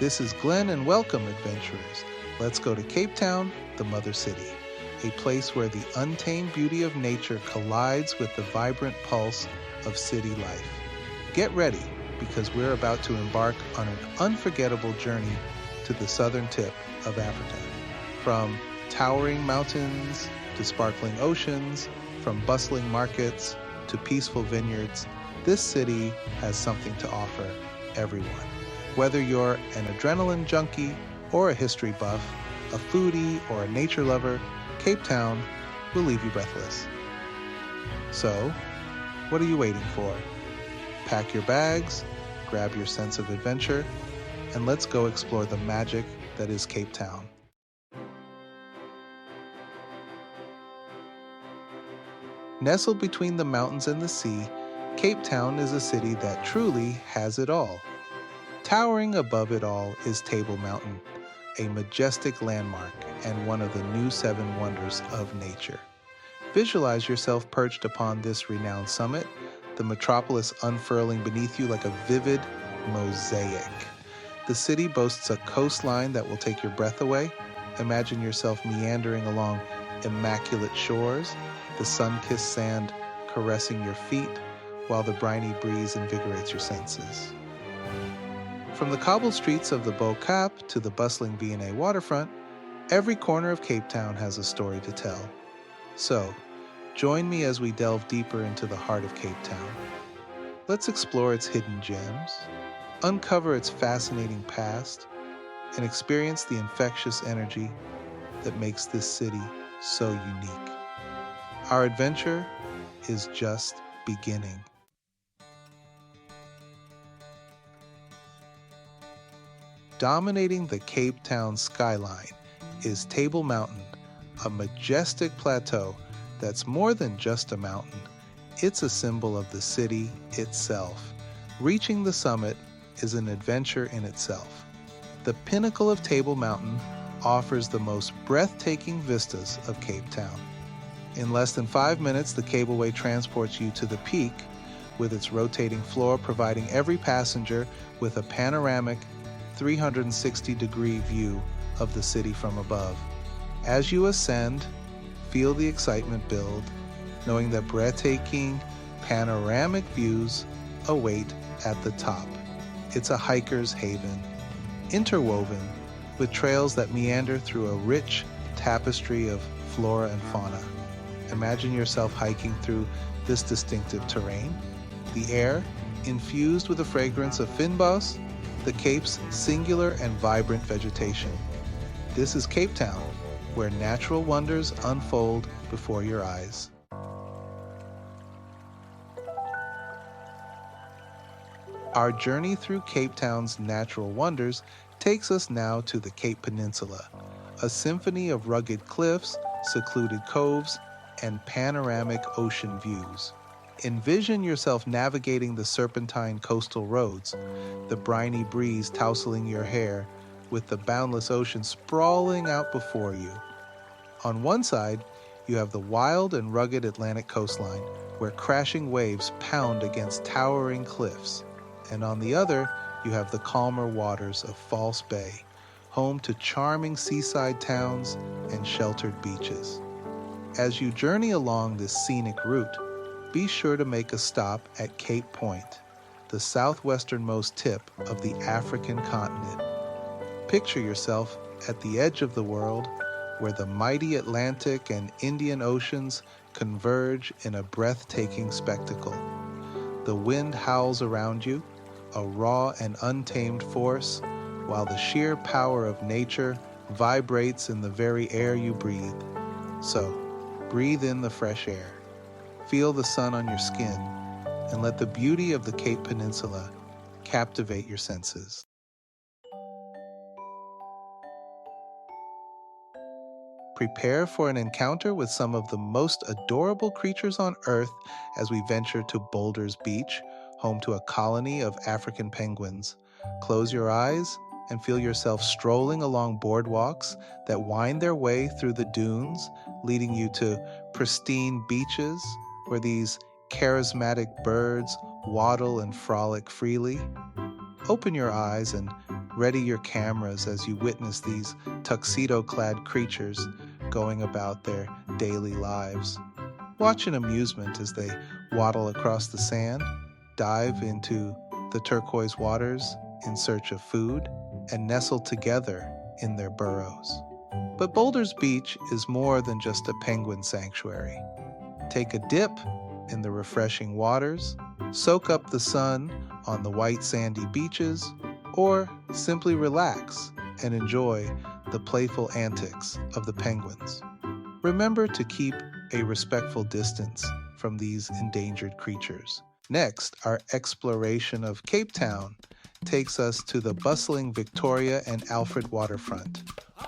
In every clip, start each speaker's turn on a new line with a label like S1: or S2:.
S1: This is Glen and welcome, adventurers. Let's go to Cape Town, the Mother City, a place where the untamed beauty of nature collides with the vibrant pulse of city life. Get ready, because we're about to embark on an unforgettable journey to the southern tip of Africa. From towering mountains to sparkling oceans, from bustling markets to peaceful vineyards, this city has something to offer everyone. Whether you're an adrenaline junkie or a history buff, a foodie or a nature lover, Cape Town will leave you breathless. So, what are you waiting for? Pack your bags, grab your sense of adventure, and let's go explore the magic that is Cape Town. Nestled between the mountains and the sea, Cape Town is a city that truly has it all. Towering above it all is Table Mountain, a majestic landmark and one of the new 7 wonders of nature. Visualize yourself perched upon this renowned summit, the metropolis unfurling beneath you like a vivid mosaic. The city boasts a coastline that will take your breath away. Imagine yourself meandering along immaculate shores, the sun-kissed sand caressing your feet, while the briny breeze invigorates your senses. From the cobbled streets of the Beau Cap to the bustling V&A waterfront, every corner of Cape Town has a story to tell. So, join me as we delve deeper into the heart of Cape Town. Let's explore its hidden gems, uncover its fascinating past, and experience the infectious energy that makes this city so unique. Our adventure is just beginning. Dominating the Cape Town skyline is Table Mountain, a majestic plateau that's more than just a mountain. It's a symbol of the city itself. Reaching the summit is an adventure in itself. The pinnacle of Table Mountain offers the most breathtaking vistas of Cape Town. In less than 5 minutes, the cableway transports you to the peak, with its rotating floor providing every passenger with a panoramic 360-degree view of the city from above. As you ascend, feel the excitement build, knowing that breathtaking panoramic views await at the top. It's a hiker's haven, interwoven with trails that meander through a rich tapestry of flora and fauna. Imagine yourself hiking through this distinctive terrain, the air infused with the fragrance of fynbos, the Cape's singular and vibrant vegetation. This is Cape Town, where natural wonders unfold before your eyes. Our journey through Cape Town's natural wonders takes us now to the Cape Peninsula, a symphony of rugged cliffs, secluded coves, and panoramic ocean views. Envision yourself navigating the serpentine coastal roads, the briny breeze tousling your hair, with the boundless ocean sprawling out before you. On one side, you have the wild and rugged Atlantic coastline, where crashing waves pound against towering cliffs. And on the other, you have the calmer waters of False Bay, home to charming seaside towns and sheltered beaches. As you journey along this scenic route, be sure to make a stop at Cape Point, the southwesternmost tip of the African continent. Picture yourself at the edge of the world, where the mighty Atlantic and Indian Oceans converge in a breathtaking spectacle. The wind howls around you, a raw and untamed force, while the sheer power of nature vibrates in the very air you breathe. So, breathe in the fresh air. Feel the sun on your skin, and let the beauty of the Cape Peninsula captivate your senses. Prepare for an encounter with some of the most adorable creatures on Earth as we venture to Boulders Beach, home to a colony of African penguins. Close your eyes and feel yourself strolling along boardwalks that wind their way through the dunes, leading you to pristine beaches where these charismatic birds waddle and frolic freely. Open your eyes and Ready your cameras as you witness these tuxedo-clad creatures going about their daily lives. Watch in amusement as they waddle across the sand, dive into the turquoise waters in search of food, and nestle together in their burrows. But Boulder's Beach is more than just a penguin sanctuary. Take a dip in the refreshing waters, soak up the sun on the white sandy beaches, or simply relax and enjoy the playful antics of the penguins. Remember to keep a respectful distance from these endangered creatures. Next, our exploration of Cape Town takes us to the bustling Victoria and Alfred waterfront,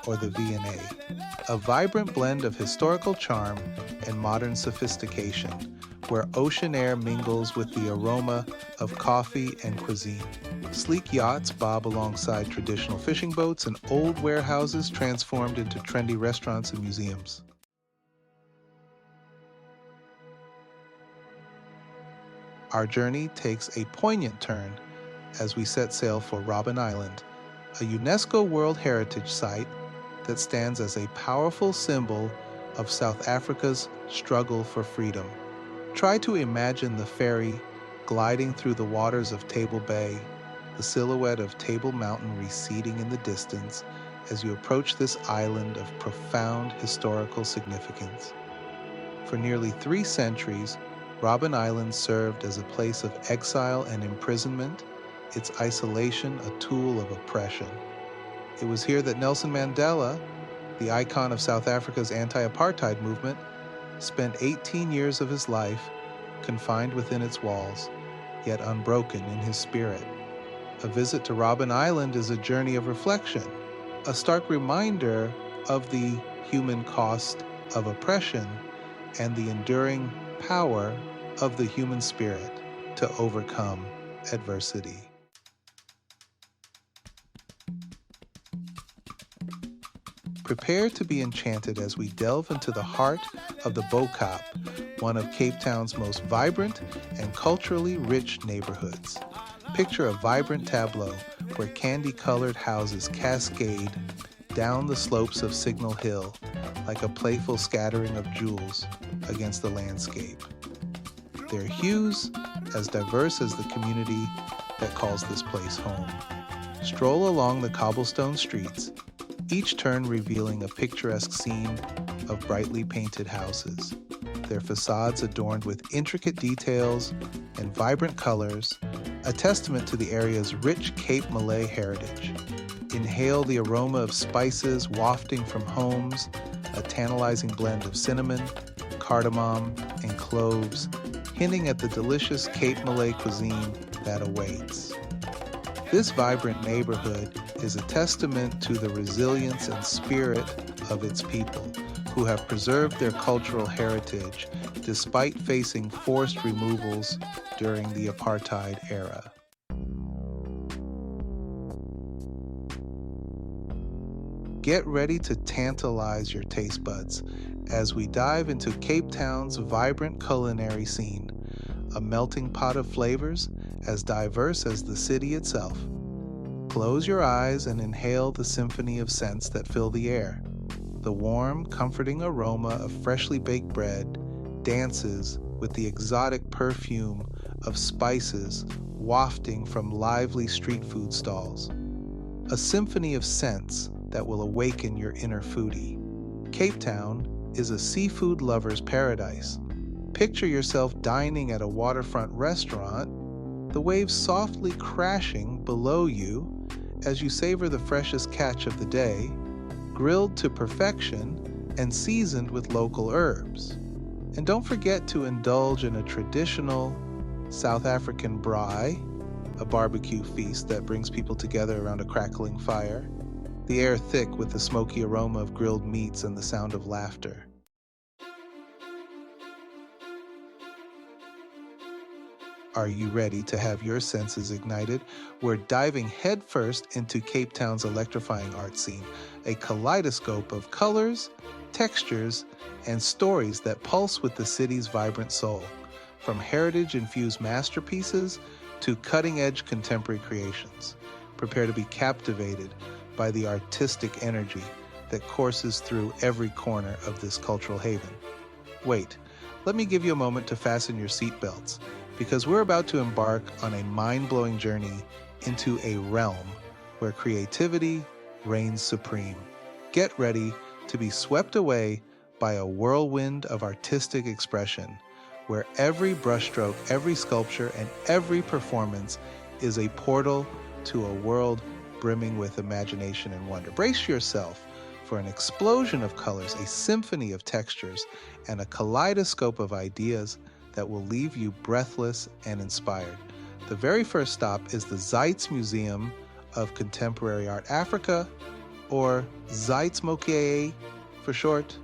S1: or the V&A, a vibrant blend of historical charm and modern sophistication, where ocean air mingles with the aroma of coffee and cuisine. Sleek yachts bob alongside traditional fishing boats and old warehouses transformed into trendy restaurants and museums. Our journey takes a poignant turn as we set sail for Robben Island, a UNESCO World Heritage Site that stands as a powerful symbol of South Africa's struggle for freedom. Try to imagine the ferry gliding through the waters of Table Bay, the silhouette of Table Mountain receding in the distance as you approach this island of profound historical significance. For nearly 3 centuries, Robben Island served as a place of exile and imprisonment, its isolation a tool of oppression. It was here that Nelson Mandela, the icon of South Africa's anti-apartheid movement, spent 18 years of his life confined within its walls, yet unbroken in his spirit. A visit to Robben Island is a journey of reflection, a stark reminder of the human cost of oppression and the enduring power of the human spirit to overcome adversity. Prepare to be enchanted as we delve into the heart of the Bo-Kaap, one of Cape Town's most vibrant and culturally rich neighborhoods. Picture a vibrant tableau where candy-colored houses cascade down the slopes of Signal Hill like a playful scattering of jewels against the landscape. Their hues as diverse as the community that calls this place home. Stroll along the cobblestone streets, each turn revealing a picturesque scene of brightly painted houses, their facades adorned with intricate details and vibrant colors, a testament to the area's rich Cape Malay heritage. Inhale the aroma of spices wafting from homes, a tantalizing blend of cinnamon, cardamom, and cloves, hinting at the delicious Cape Malay cuisine that awaits. This vibrant neighborhood is a testament to the resilience and spirit of its people, who have preserved their cultural heritage despite facing forced removals during the apartheid era. Get ready to tantalize your taste buds as we dive into Cape Town's vibrant culinary scene, a melting pot of flavors as diverse as the city itself. Close your eyes and inhale the symphony of scents that fill the air. The warm, comforting aroma of freshly baked bread dances with the exotic perfume of spices wafting from lively street food stalls. A symphony of scents that will awaken your inner foodie. Cape Town is a seafood lover's paradise. Picture yourself dining at a waterfront restaurant, the waves softly crashing below you as you savor the freshest catch of the day, grilled to perfection and seasoned with local herbs. And don't forget to indulge in a traditional South African braai, a barbecue feast that brings people together around a crackling fire, the air thick with the smoky aroma of grilled meats and the sound of laughter. Are you ready to have your senses ignited? We're diving headfirst into Cape Town's electrifying art scene, a kaleidoscope of colors, textures, and stories that pulse with the city's vibrant soul. From heritage-infused masterpieces to cutting-edge contemporary creations. Prepare to be captivated by the artistic energy that courses through every corner of this cultural haven. Wait, let me give you a moment to fasten your seatbelts, because we're about to embark on a mind-blowing journey into a realm where creativity reigns supreme. Get ready to be swept away by a whirlwind of artistic expression, where every brushstroke, every sculpture, and every performance is a portal to a world brimming with imagination and wonder. Brace yourself for an explosion of colors, a symphony of textures, and a kaleidoscope of ideas that will leave you breathless and inspired. The very first stop is the Zeitz Museum of Contemporary Art Africa, or Zeitz for short,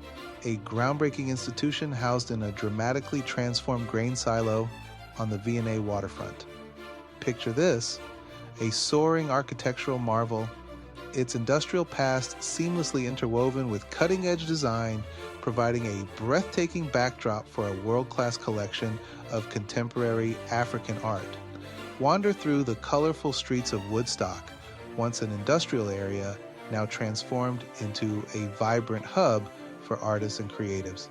S1: a groundbreaking institution housed in a dramatically transformed grain silo on the V&A waterfront. Picture this, a soaring architectural marvel, its industrial past seamlessly interwoven with cutting-edge design, providing a breathtaking backdrop for a world-class collection of contemporary African art. Wander through the colorful streets of Woodstock, once an industrial area, now transformed into a vibrant hub for artists and creatives.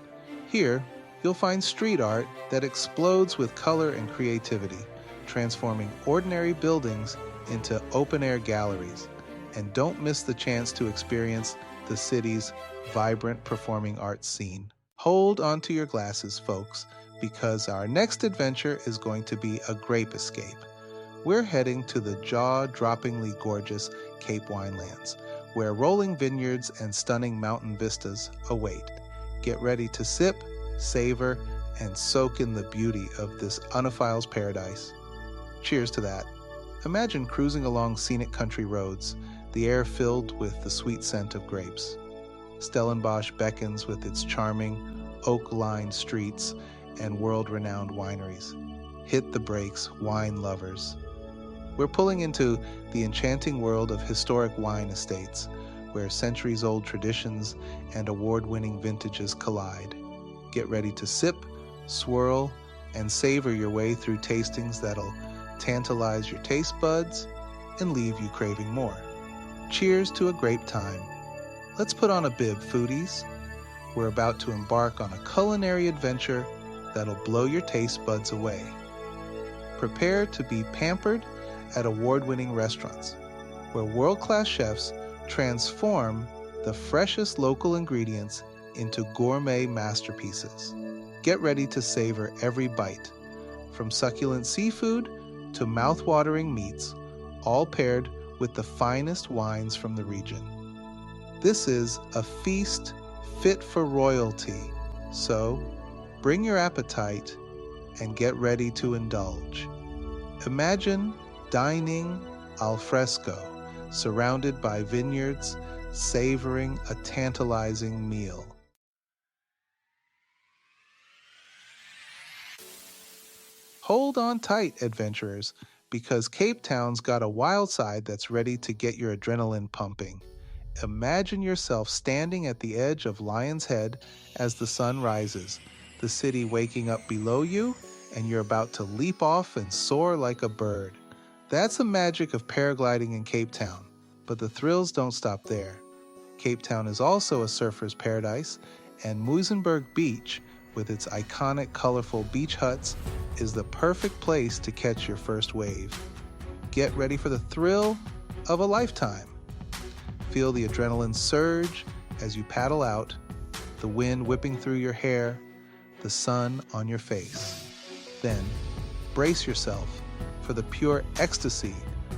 S1: Here, you'll find street art that explodes with color and creativity, transforming ordinary buildings into open-air galleries. And don't miss the chance to experience the city's vibrant performing arts scene. Hold onto your glasses, folks, because our next adventure is going to be a grape escape. We're heading to the jaw-droppingly gorgeous Cape Winelands, where rolling vineyards and stunning mountain vistas await. Get ready to sip, savor, and soak in the beauty of this unaphile's paradise. Cheers to that. Imagine cruising along scenic country roads, the air filled with the sweet scent of grapes. Stellenbosch beckons with its charming, oak-lined streets and world-renowned wineries. Hit the brakes, wine lovers. We're pulling into the enchanting world of historic wine estates, where centuries-old traditions and award-winning vintages collide. Get ready to sip, swirl, and savor your way through tastings that'll tantalize your taste buds and leave you craving more. Cheers to a grape time. Let's put on a bib, foodies. We're about to embark on a culinary adventure that'll blow your taste buds away. Prepare to be pampered at award-winning restaurants, where world-class chefs transform the freshest local ingredients into gourmet masterpieces. Get ready to savor every bite, from succulent seafood to mouth-watering meats, all paired with the finest wines from the region. This is a feast fit for royalty, so bring your appetite and get ready to indulge. Imagine dining al fresco, surrounded by vineyards, savoring a tantalizing meal. Hold on tight, adventurers, because Cape Town's got a wild side that's ready to get your adrenaline pumping. Imagine yourself standing at the edge of Lion's Head as the sun rises, the city waking up below you, and you're about to leap off and soar like a bird. That's the magic of paragliding in Cape Town, but the thrills don't stop there. Cape Town is also a surfer's paradise, and Muizenberg Beach, with its iconic colorful beach huts, is the perfect place to catch your first wave. Get ready for the thrill of a lifetime. Feel the adrenaline surge as you paddle out, the wind whipping through your hair, the sun on your face. Then, brace yourself for the pure ecstasy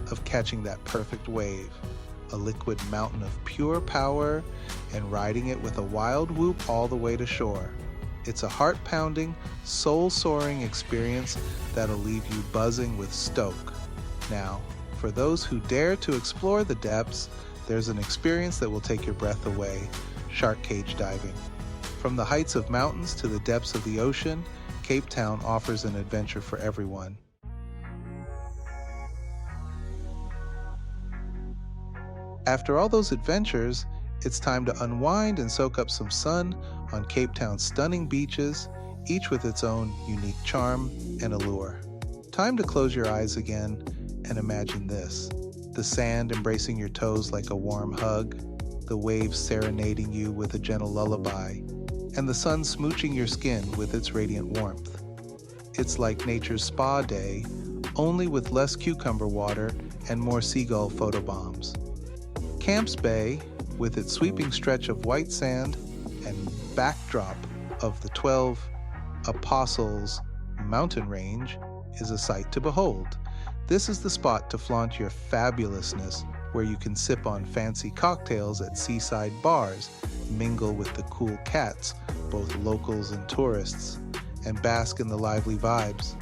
S1: of catching that perfect wave, a liquid mountain of pure power, and riding it with a wild whoop all the way to shore. It's a heart-pounding, soul-soaring experience that'll leave you buzzing with stoke. Now, for those who dare to explore the depths, there's an experience that will take your breath away: shark cage diving. From the heights of mountains to the depths of the ocean, Cape Town offers an adventure for everyone. After all those adventures, it's time to unwind and soak up some sun on Cape Town's stunning beaches, each with its own unique charm and allure. Time to close your eyes again and imagine this: the sand embracing your toes like a warm hug, the waves serenading you with a gentle lullaby, and the sun smooching your skin with its radiant warmth. It's like nature's spa day, only with less cucumber water and more seagull photobombs. Camps Bay, with its sweeping stretch of white sand and backdrop of the 12 Apostles mountain range, is a sight to behold. This is the spot to flaunt your fabulousness, where you can sip on fancy cocktails at seaside bars, mingle with the cool cats, both locals and tourists, and bask in the lively vibes.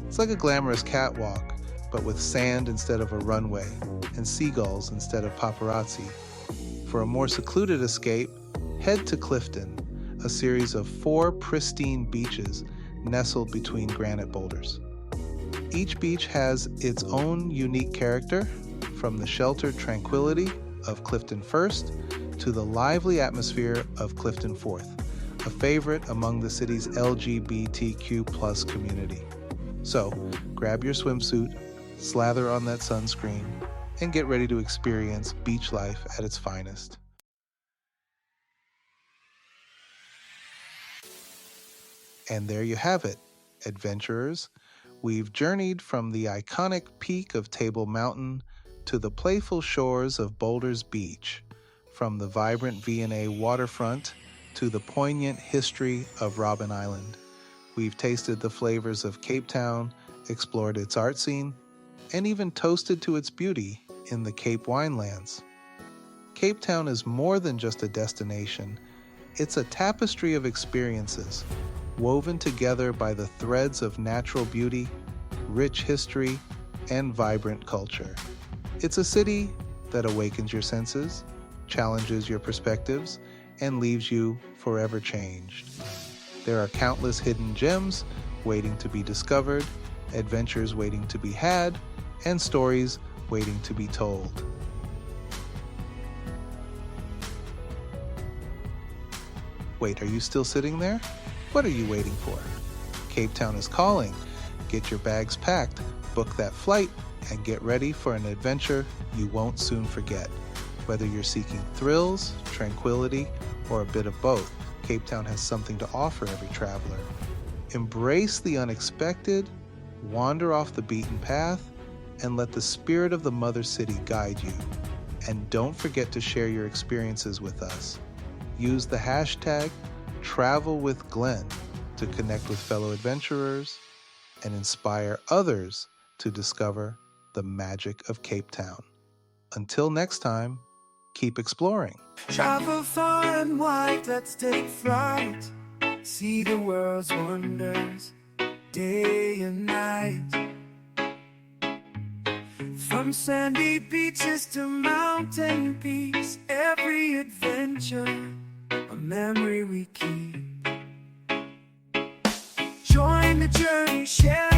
S1: It's like a glamorous catwalk, but with sand instead of a runway, and seagulls instead of paparazzi. For a more secluded escape, head to Clifton, a series of 4 pristine beaches nestled between granite boulders. Each beach has its own unique character, from the sheltered tranquility of Clifton First to the lively atmosphere of Clifton Fourth, a favorite among the city's LGBTQ+ community. So, grab your swimsuit, slather on that sunscreen, and get ready to experience beach life at its finest. And there you have it, adventurers. We've journeyed from the iconic peak of Table Mountain to the playful shores of Boulder's Beach, from the vibrant V&A waterfront to the poignant history of Robben Island. We've tasted the flavors of Cape Town, explored its art scene, and even toasted to its beauty in the Cape Winelands. Cape Town is more than just a destination. It's a tapestry of experiences, woven together by the threads of natural beauty, rich history, and vibrant culture. It's a city that awakens your senses, challenges your perspectives, and leaves you forever changed. There are countless hidden gems waiting to be discovered, adventures waiting to be had, and stories waiting to be told. Wait, are you still sitting there? What are you waiting for? Cape Town is calling. Get your bags packed, book that flight, and get ready for an adventure you won't soon forget. Whether you're seeking thrills, tranquility, or a bit of both, Cape Town has something to offer every traveler. Embrace the unexpected, wander off the beaten path, and let the spirit of the mother city guide you. And don't forget to share your experiences with us. Use the hashtag #TravelWithGlen to connect with fellow adventurers and inspire others to discover the magic of Cape Town. Until next time, keep exploring.
S2: Travel far and wide, let's take flight. See the world's wonders, day and night. From sandy beaches to mountain peaks, every adventure a memory we keep. Join the journey, share